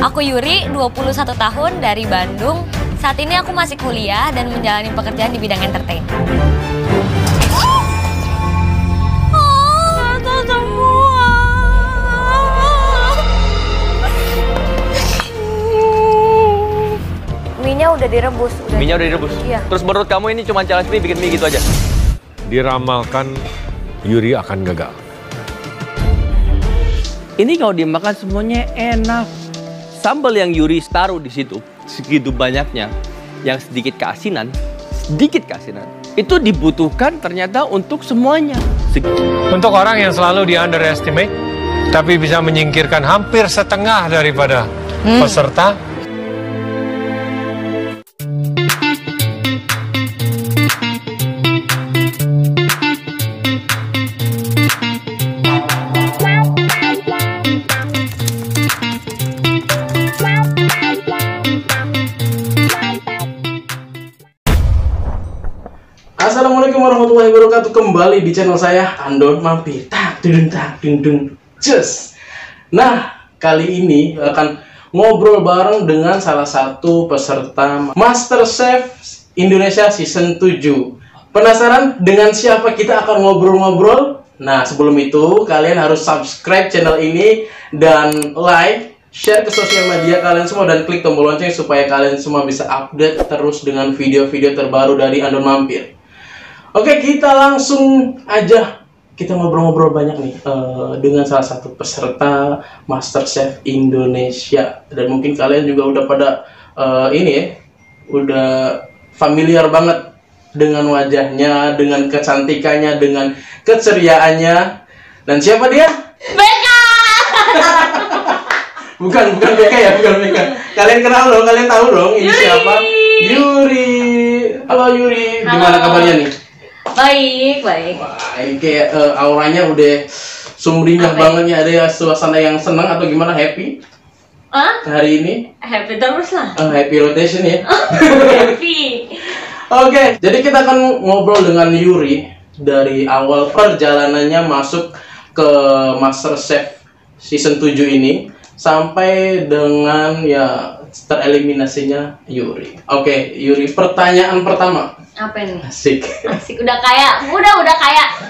Aku Yuri, 21 tahun dari Bandung. Saat ini aku masih kuliah dan menjalani pekerjaan di bidang entertain. Mie-nya udah direbus. Mie-nya udah direbus? Iya. Terus menurut kamu ini cuma challenge mie, bikin mie gitu aja? Diramalkan Yuri akan gagal. Ini kalau dimakan semuanya enak. Sambal yang Yuri taruh di situ, segitu banyaknya, yang sedikit keasinan, itu dibutuhkan ternyata untuk semuanya. Untuk orang yang selalu di underestimate, tapi bisa menyingkirkan hampir setengah daripada peserta. Assalamualaikum warahmatullahi wabarakatuh. Kembali di channel saya Andon Mampir. Just. Nah, kali ini akan ngobrol bareng dengan salah satu peserta MasterChef Indonesia Season 7. Penasaran dengan siapa kita akan ngobrol-ngobrol? Nah, sebelum itu kalian harus subscribe channel ini dan like, share ke sosial media kalian semua, dan klik tombol lonceng supaya kalian semua bisa update terus dengan video-video terbaru dari Andon Mampir. Oke, kita langsung aja. Kita ngobrol-ngobrol banyak nih dengan salah satu peserta MasterChef Indonesia. Dan mungkin kalian juga udah pada udah familiar banget dengan wajahnya, dengan kecantikannya, dengan keceriaannya. Dan siapa dia? Beka! bukan Beka ya, bukan Beka. Kalian kenal dong, kalian tahu dong ini Yuri. siapa? Yuri. Halo Yuri, gimana kabarnya nih? Baik. Kayak auranya udah sumringah banget ya. Ada suasana yang senang atau gimana, happy? Hari ini? Happy terus lah. Happy rotation ya. Happy. Oke, jadi kita akan ngobrol dengan Yuri dari awal perjalanannya masuk ke MasterChef Season 7 ini sampai dengan ya tereliminasinya Yuri. Oke, Yuri, pertanyaan pertama. Apa nih? Asik. Udah kayak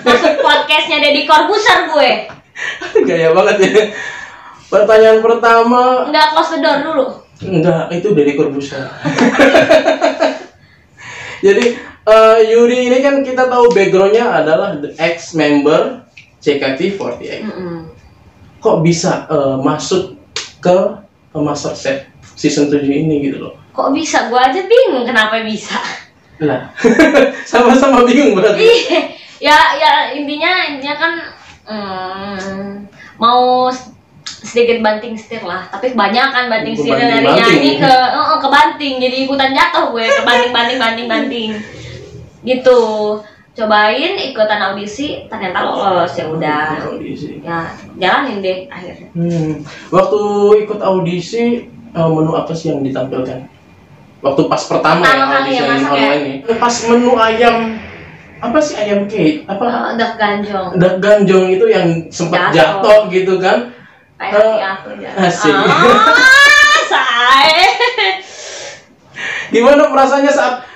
masuk podcastnya Deddy Corbuzier gue. Gaya banget ya. Pertanyaan pertama. Nggak close the door dulu. Enggak, itu dari Corbuzier. Jadi Yuri ini kan kita tahu backgroundnya adalah the ex-member JKT48. Kok bisa masuk ke MasterChef Season 7 ini gitu loh? Kok bisa? Gue aja bingung kenapa bisa. Lah, sama-sama bingung berarti. ya intinya kan mau sedikit banting setir lah, tapi kebanyakan banting setir dari nyanyi ke banting, jadi ikutan jatuh gue ke banting gitu. Cobain ikutan audisi, ternyata lolos, ya udah. Ya jalanin deh akhirnya. Waktu ikut audisi menu apa sih yang ditampilkan? Waktu pas pertama ya audisi yang online ini. Pas menu ayam apa sih, ayam cake apa? Dak ganjong. Dak ganjong itu yang sempat jatuh gitu kan? Kayak hati aku jatuh. Asik. Say. Gimana perasaannya saat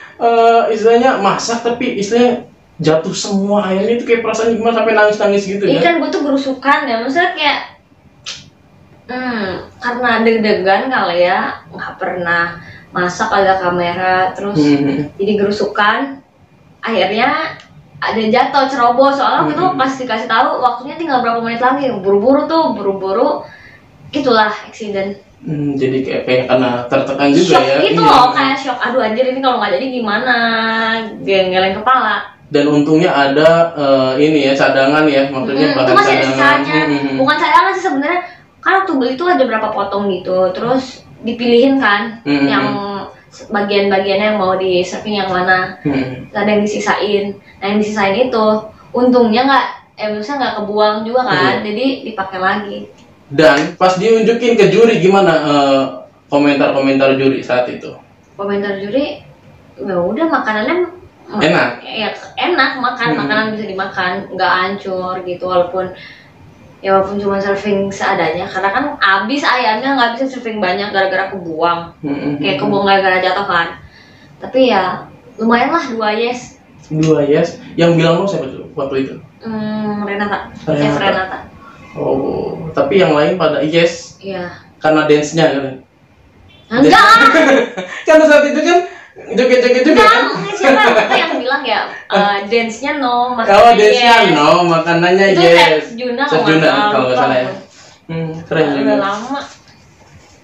istilahnya masak tapi istilahnya jatuh semua ayamnya, itu kayak perasaan gimana, sampai nangis gitu Iya ya? kan, gue tuh gerusukan ya, maksudnya kayak karena deg-degan kali ya, nggak pernah masak ada kamera, terus jadi gerusukan, akhirnya ada jatuh ceroboh. Soalnya waktu itu pas dikasih tahu waktunya tinggal berapa menit lagi, buru-buru itulah accident. Jadi kayak karena tertekan juga shock ya. gitu loh, kayak shock, aduh anjir ini kalau nggak jadi gimana, geleng kepala. Dan untungnya ada ini ya, cadangan ya, maksudnya bahan itu masih ada cadangan. sisanya. Bukan cadangan sih sebenarnya, kan waktu beli itu ada berapa potong gitu, terus dipilihin kan yang bagian-bagiannya yang mau di serving yang mana. Ada yang disisain. Nah yang disisain itu untungnya misalnya nggak kebuang juga kan, jadi dipakai lagi. Dan pas diunjukin ke juri, gimana komentar-komentar juri saat itu? Komentar juri, ya udah makanannya enak. Ya enak, makanan bisa dimakan, nggak hancur gitu, walaupun Ya walaupun cuma serving seadanya, karena kan abis ayamnya nggak bisa serving banyak gara-gara kebuang. Kayak kebuang gara-gara jatuh kan. Tapi ya lumayan lah 2 yes. 2 yes. Yang bilang lo siapa tuh waktu itu? Renata. Chef Renata. Oh, tapi yang lain pada yes. Iya. Karena dance-nya kan. Enggak. Karena saat itu kan joget-joget juga kan. Siapa yang bilang ya dance-nya no, Kalau dance-nya no, makanannya itu yes. Juna Kalau nggak salah ya. Keren juga. Udah lama.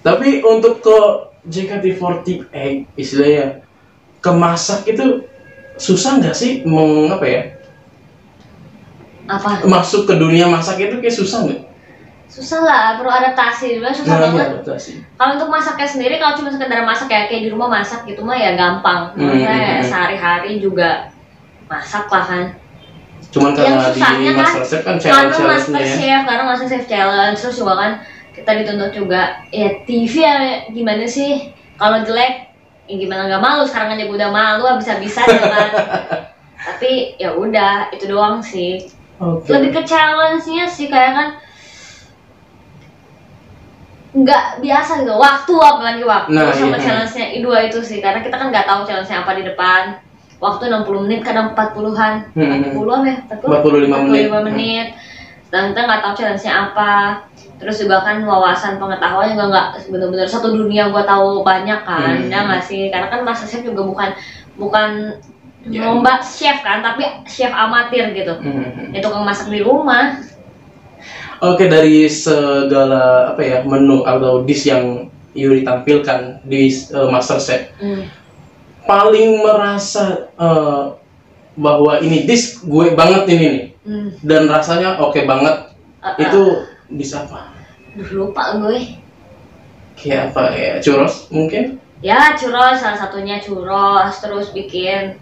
Tapi untuk ke JKT48 istilahnya ke masak itu susah nggak sih Apa? masuk ke dunia masak itu kayak susah nggak? Susah lah, perlu adaptasi juga, susah banget. Adaptasi. Kalau untuk masaknya sendiri, kalau cuma sekedar masak ya kayak di rumah masak gitu mah ya gampang. Maksudnya sehari-hari juga masak lah kan. Cuman karena di susahnya MasterChef kan challenge-nya ya. Karena MasterChef challenge, terus juga kan kita dituntut juga ya TV ya gimana sih kalau jelek ya gimana nggak malu, sekarang aja gue udah malu habis-habisan gitu kan. Tapi ya udah itu doang sih. Lebih ke challenge-nya sih kayak kan nggak biasa gitu, apalagi waktu sama challenge-nya I2 itu sih, karena kita kan nggak tahu challenge-nya apa di depan. Waktu 60 menit, kadang 40-an 45 menit. Dan kita nggak tahu challenge-nya apa. Terus juga kan wawasan pengetahuan juga nggak bener-bener satu dunia gua tahu banyak kan. Ya nggak sih, karena kan MasterChef juga bukan lomba chef kan, tapi chef amatir gitu. Itu kan masak di rumah. Oke, dari segala menu atau dish yang Yuri tampilkan di MasterChef, paling merasa bahwa ini dish gue banget ini nih, dan rasanya oke banget, itu dish apa? Lupa gue. Kayak apa ya? Churros mungkin? Ya churros, salah satunya churros, terus bikin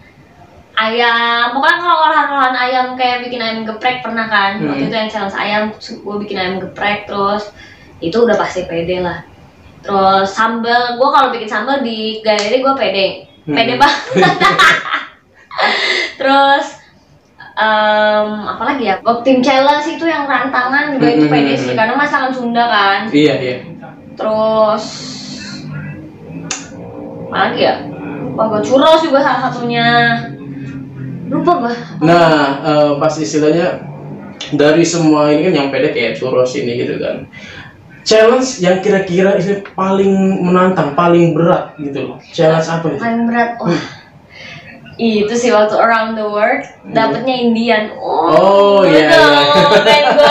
ayam, pokoknya kalau olahan ayam kayak bikin ayam geprek pernah kan. Waktu itu yang challenge ayam, gue bikin ayam geprek, terus itu udah pasti pede lah. Terus sambal, gue kalau bikin sambal di galeri gue pede banget. Terus apalagi ya, tim challenge itu yang rantangan juga itu pede sih, karena masakan Sunda kan. Iya. Terus apalagi ya, lupa gue, churros juga salah satunya. Lupa gue. Nah, pas istilahnya dari semua ini kan yang pede kayak churros ini gitu kan. Challenge yang kira-kira ini paling menantang, paling berat gitu loh. Challenge apa itu? Paling berat, itu sih waktu around the world dapetnya Indian. Iya. Kayak gue.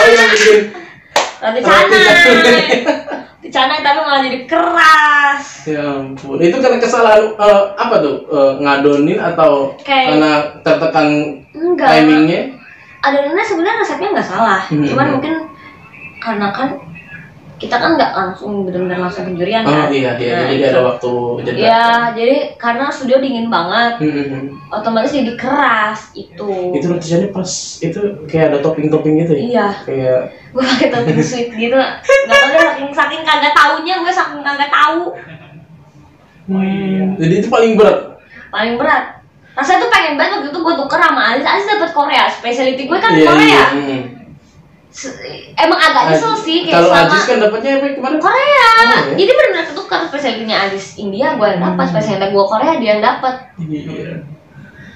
Yang bikin Roti canai tapi malah jadi keras. Ya ampun, itu karena kesalahan apa tuh? Ngadonin atau karena tertekan timingnya? Adonannya sebenarnya resepnya nggak salah, cuman mungkin karena kan kita kan nggak langsung benar-benar langsung penjurian kan. Iya, jadi ada waktu jeda. Iya, jadi karena studio dingin banget, otomatis jadi keras itu. Itu roti canai pas itu kayak ada topping-topping gitu ya? Iya. Kayak gue pakai topping sweet gitu, nggak tahu deh saking kagak taunya gue saking kagak tahu. Jadi itu paling berat. Paling berat. Rasanya tuh pengen banget waktu itu gue tuker sama Aziz dapat Korea, specialty gue kan Korea. Emang agak nyesel sih kayak kalau Aziz kan dapatnya apa kemarin? Korea. Jadi benar-benar ketukar, spesialitinya Aziz India, gue yang dapat, spesialitinya gue Korea dia yang dapat. Iya.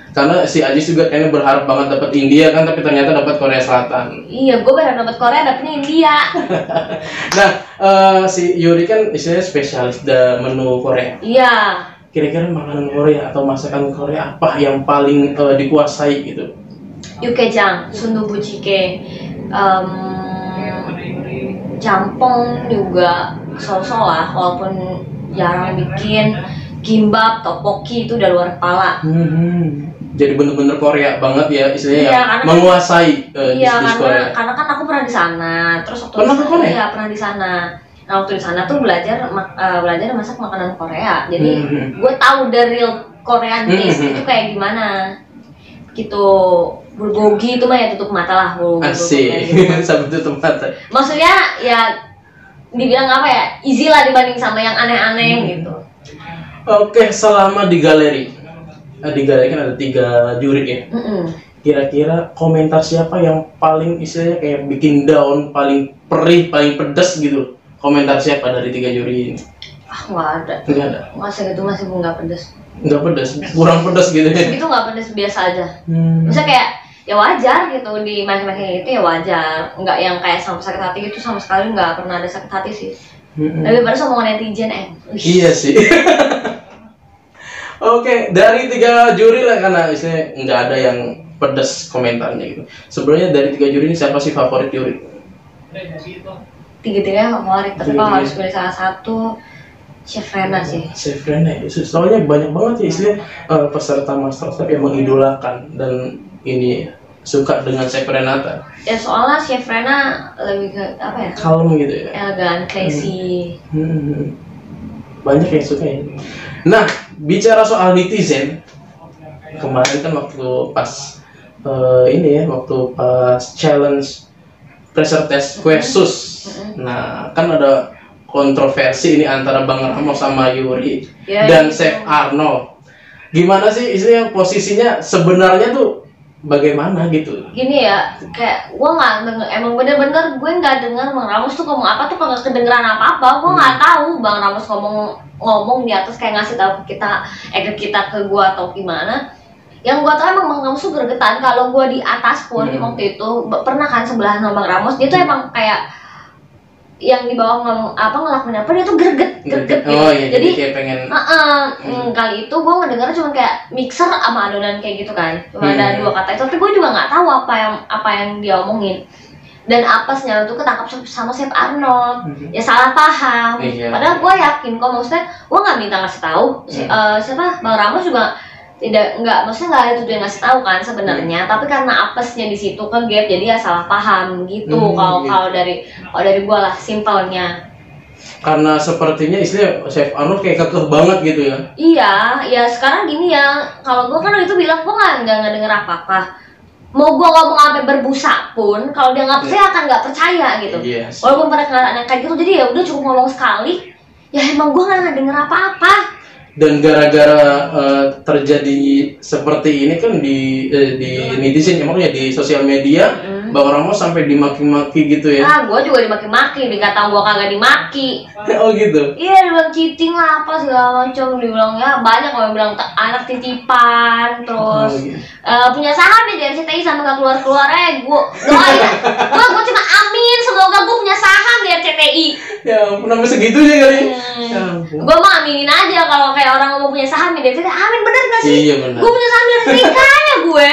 Karena si Aziz juga kayaknya berharap banget dapat India kan, tapi ternyata dapat Korea Selatan. Iya, gue berharap dapat Korea, dapetnya India. Nah, si Yuri kan istilahnya spesialis menu Korea. Iya. Kira-kira makanan Korea atau masakan Korea apa yang paling dikuasai gitu? Yukejang, sundubu jjigae, jampong juga so-so lah, walaupun jarang bikin. Kimbap, tteokbokki itu udah luar kepala. Jadi bener-bener Korea banget ya istilahnya, iya, menguasai dis Korea. Karena kan aku pernah di sana, terus waktu pernah ke Korea? Iya, pernah di sana. Nah, waktu di sana tuh belajar masak makanan Korea. Jadi gue tahu the real Korean taste itu kayak gimana. Gitu. Bulgogi itu mah ya tutup mata lah, Asik. Sampai tutup mata. Maksudnya ya dibilang apa ya? Easy lah dibanding sama yang aneh-aneh gitu. Oke, selama di galeri kan ada 3 juri ya. kira-kira komentar siapa yang paling istilahnya kayak bikin down, paling perih, paling pedas gitu? Komentar siapa dari 3 juri ini? Nggak ada. Nggak ada. Masa gitu masih nggak pedes. Nggak pedas, kurang pedas gitu ya? Gitu nggak pedes, biasa aja. Maksudnya kayak ya wajar gitu, di maki-maki itu ya wajar. Nggak yang kayak sampai sakit hati gitu, sama sekali nggak pernah ada sakit hati sih. Daripada sama netizen Iya sih. Oke, dari 3 juri lah, karena istilahnya nggak ada yang pedas komentarnya gitu. Sebenarnya dari 3 juri ini siapa sih favorit juri? Tiga-tiganya favorit, tapi kalau harus pilih salah satu, Chef Rena sih. Chef Rena ya, soalnya banyak banget ya istilahnya peserta MasterChef yang mengidolakan dan ini suka dengan Chef Renata. Ya soalnya Chef Rena lebih ke apa ya? Kalem gitu ya. Elegan, classy. Banyak yang suka ya. Nah, bicara soal netizen, kemarin kan waktu pas waktu pas challenge pressure test kue sus. Nah, kan ada kontroversi ini antara Bang Ramos sama Yuri dan Chef Arnold. Gimana sih istilahnya posisinya sebenarnya tuh bagaimana gitu? Gini ya, kayak gue nggak denger, emang bener-bener gue nggak dengar Bang Ramos tuh ngomong apa tuh, kagak kedengeran apa-apa. Gue nggak tahu Bang Ramos ngomong di atas kayak ngasih tahu ke kita ke gue atau gimana. Yang gue tahu emang Bang Ramos tuh gregetan. Kalau gue di atas pun waktu itu pernah kan sebelahan sama Bang Ramos, dia tuh emang kayak yang di bawah ngelakuin apa dia tuh greget gitu. Oh iya, jadi kayak pengen kali itu gue ngedenger cuma kayak mixer sama adonan kayak gitu kan, cuma ada 2 kata itu, tapi gue juga nggak tahu apa yang dia omongin. Dan apesnya itu ketangkap sama Chef Arnold, ya salah paham. Padahal gue yakin kok, maksudnya gue nggak minta ngasih tahu. Siapa Bang Ramos juga maksudnya nggak ada tujuan ngasih tahu kan sebenarnya, tapi karena apesnya di situ ke gap, jadi ya salah paham gitu. Kalau dari gue lah simpelnya. Karena sepertinya istilah Chef Arnold kayak kekeh banget gitu ya. Iya, ya sekarang gini ya, kalau gue kan itu bilang gue nggak denger apa-apa. Mau gue ngomong sampai berbusa pun, kalau dia nggak percaya akan nggak percaya gitu. Walaupun pada kendaraan kayak gitu, jadi ya udah cukup ngomong sekali. Ya emang gue nggak denger apa-apa. Dan gara-gara terjadi seperti ini kan di netizen, emangnya di sosial media, Bang Ramos sampai dimaki-maki gitu ya? Gue juga dimaki-maki, dikata gue kagak dimaki. Oh gitu? Iya, dibilang cheating lah apa segala macam, dibilang ya banyak orang bilang anak titipan, terus punya saham ya di RCTI sampai nggak keluar-keluar. Gue doain, gue cuma amin semoga gue punya saham di RCTI. Ya, sampai segitunya kali. Gue mah aminin aja kalau kayak orang mau punya saham di RCTI. Amin, bener gak sih? Iya bener. Gue punya saham di RCTI, kaya gue.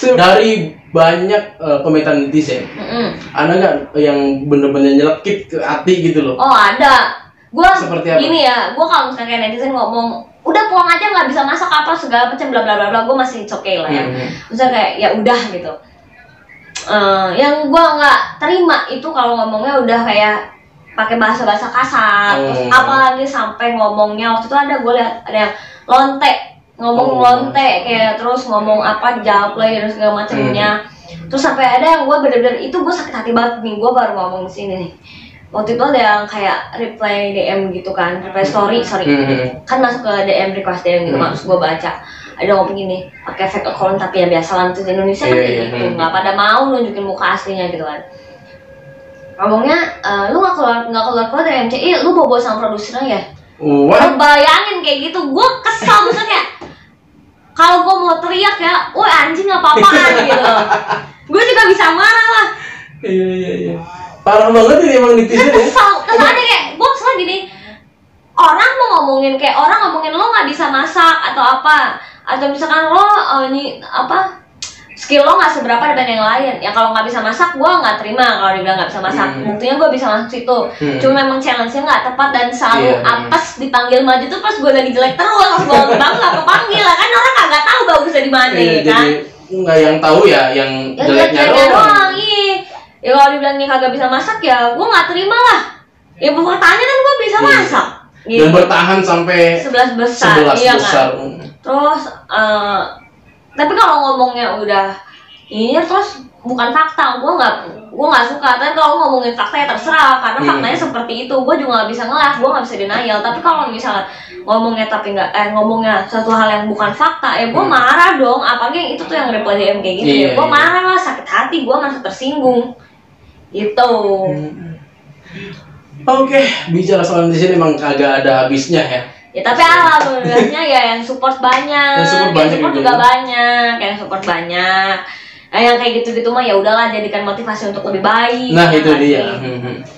Dari banyak komentar netizen, ada nggak yang bener-bener nyelekit ke hati gitu loh? Oh ada. Gue gini ya, gue kalau misalnya kayak netizen ngomong udah pulang aja nggak bisa masak apa segala macam bla bla bla bla, gue masih oke lah ya. Misalnya kayak ya udah gitu. Yang gue nggak terima itu kalau ngomongnya udah kayak pakai bahasa-bahasa kasar, terus apalagi sampai ngomongnya waktu itu gue lihat ada yang ngomong lonte kayak, terus ngomong apa dijawab lagi dan segala macamnya. Terus sampai ada yang gue bener-bener itu gue sakit hati banget nih, gue baru ngomong di sini nih. Waktu itu ada yang kayak reply DM gitu kan, reply story kan masuk ke DM, request DM gitu, maksud gue baca. Ada ngomong gini, pakai fake account tapi ya biasa lah di Indonesia kan kayak gitu, nggak pada mau nunjukin muka aslinya gitu kan. Ngomongnya, lu nggak keluar dari MCI, lu bobo sama produsernya ya? Bayangin kayak gitu, gue kesal maksudnya. Kalau gue mau teriak ya, woi anjing apa-apaan gitu. Gue juga bisa marah lah. Iya. Parah banget ini emang netizen ya. Kesannya kayak, gue kesel gini. Orang mau ngomongin kayak orang ngomongin lo nggak bisa masak atau apa, atau misalkan lo skill lo nggak seberapa dibanding yang lain. Ya kalau nggak bisa masak, gue nggak terima kalau dibilang nggak bisa masak. Buktinya gue bisa masuk situ. Cuma memang challenge-nya nggak tepat dan selalu apes dipanggil maju tuh pas gue lagi jelek terus. Pas gue bang nggak kepanggil lah kan, orang nggak tahu bagusnya di mana kan. Jadi nggak yang tahu ya yang jeleknya doang. Ya kalau dibilang nih kagak bisa masak ya gue nggak terima lah. Ya pertanyaan kan gue bisa masak. Gitu. Dan bertahan sampai 11 besar. Iya kan. Terus tapi kalau ngomongnya udah ini terus bukan fakta, gue nggak suka. Tapi kalau ngomongin fakta ya terserah, karena faktanya seperti itu. Gue juga nggak bisa nge-live, gue nggak bisa denial. Tapi kalau misalnya ngomongnya tapi nggak ngomongnya satu hal yang bukan fakta, ya gue marah dong. Apalagi yang itu tuh yang reply DM kayak gitu, ya gue marah lah, sakit hati, gue merasa tersinggung gitu. Oke, bicara soal di sini emang agak ada habisnya ya. Ya tapi alhamdulillahnya ya yang support banyak, yang support juga banyak, yang support banyak. Yang kayak gitu-gitu mah ya udahlah, jadikan motivasi untuk lebih baik. Nah itu dia.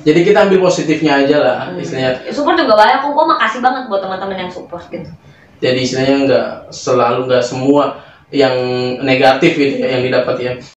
Jadi kita ambil positifnya aja lah, istilahnya. Support juga banyak, kok gue makasih banget buat teman-teman yang support gitu. Jadi istilahnya nggak semua yang negatif gitu ya yang didapat ya.